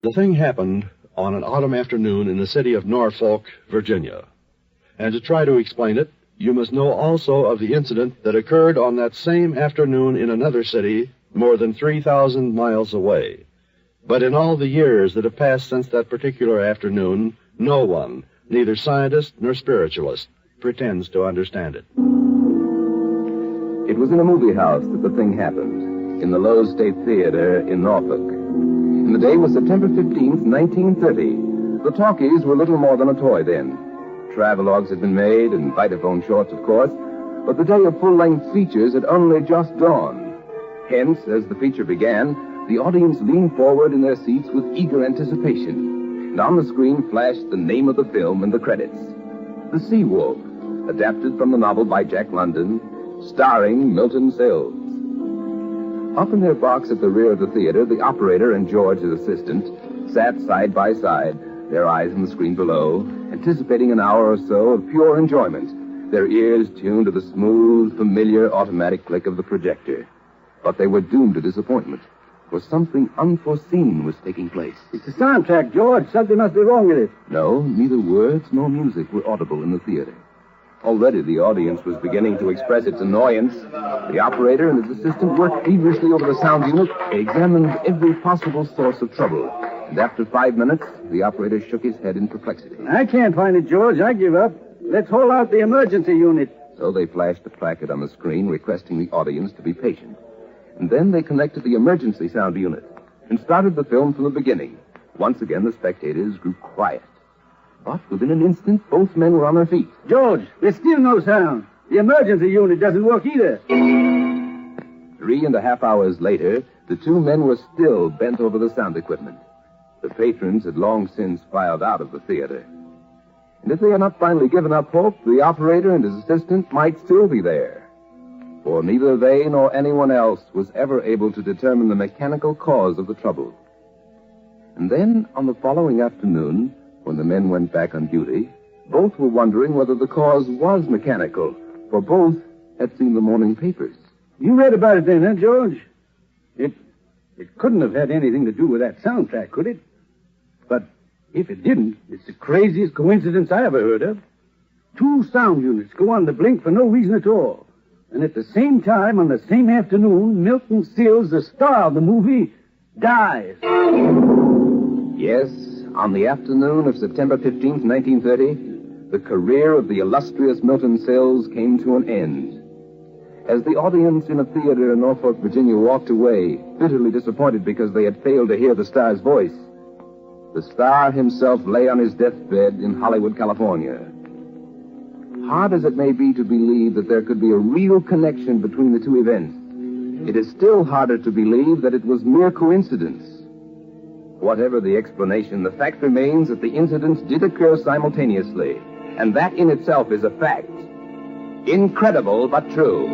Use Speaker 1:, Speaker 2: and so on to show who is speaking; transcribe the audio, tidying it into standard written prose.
Speaker 1: The thing happened on an autumn afternoon in the city of Norfolk, Virginia. And to try to explain it, you must know also of the incident that occurred on that same afternoon in another city more than 3,000 miles away. But in all the years that have passed since that particular afternoon, no one, neither scientist nor spiritualist, pretends to understand it.
Speaker 2: It was in a movie house that the thing happened, in the Lowe State Theater in Norfolk. And the day was September 15th, 1930. The talkies were little more than a toy then. Travelogues had been made, and Vitaphone shorts, of course, but the day of full-length features had only just dawned. Hence, as the feature began, the audience leaned forward in their seats with eager anticipation, and on the screen flashed the name of the film and the credits. The Sea Wolf, adapted from the novel by Jack London, starring Milton Sills. Up in their box at the rear of the theater, the operator and George, his assistant, sat side by side, their eyes on the screen below, anticipating an hour or so of pure enjoyment, their ears tuned to the smooth, familiar, automatic click of the projector. But they were doomed to disappointment, for something unforeseen was taking place.
Speaker 3: It's a soundtrack, George. Something must be wrong with it.
Speaker 2: No, neither words nor music were audible in the theater. Already the audience was beginning to express its annoyance. The operator and his assistant worked feverishly over the sound unit, examined every possible source of trouble. And after 5 minutes, the operator shook his head in perplexity.
Speaker 3: I can't find it, George. I give up. Let's hold out the emergency unit.
Speaker 2: So they flashed a placard on the screen requesting the audience to be patient. And then they connected the emergency sound unit and started the film from the beginning. Once again, the spectators grew quiet. But within an instant, both men were on their feet.
Speaker 3: George, there's still no sound. The emergency unit doesn't work either.
Speaker 2: 3.5 hours later, the two men were still bent over the sound equipment. The patrons had long since filed out of the theater. And if they had not finally given up hope, the operator and his assistant might still be there. For neither they nor anyone else was ever able to determine the mechanical cause of the trouble. And then, on the following afternoon, when the men went back on duty, both were wondering whether the cause was mechanical, for both had seen the morning papers.
Speaker 3: You read about it then, huh, George? It couldn't have had anything to do with that soundtrack, could it? But if it didn't, it's the craziest coincidence I ever heard of. 2 sound units go on the blink for no reason at all. And at the same time, on the same afternoon, Milton Sills, the star of the movie, dies.
Speaker 2: Yes, on the afternoon of September 15th, 1930, the career of the illustrious Milton Sills came to an end. As the audience in a theater in Norfolk, Virginia walked away, bitterly disappointed because they had failed to hear the star's voice, the star himself lay on his deathbed in Hollywood, California. Hard as it may be to believe that there could be a real connection between the two events, it is still harder to believe that it was mere coincidence. Whatever the explanation, the fact remains that the incidents did occur simultaneously, and that in itself is a fact. Incredible, but true.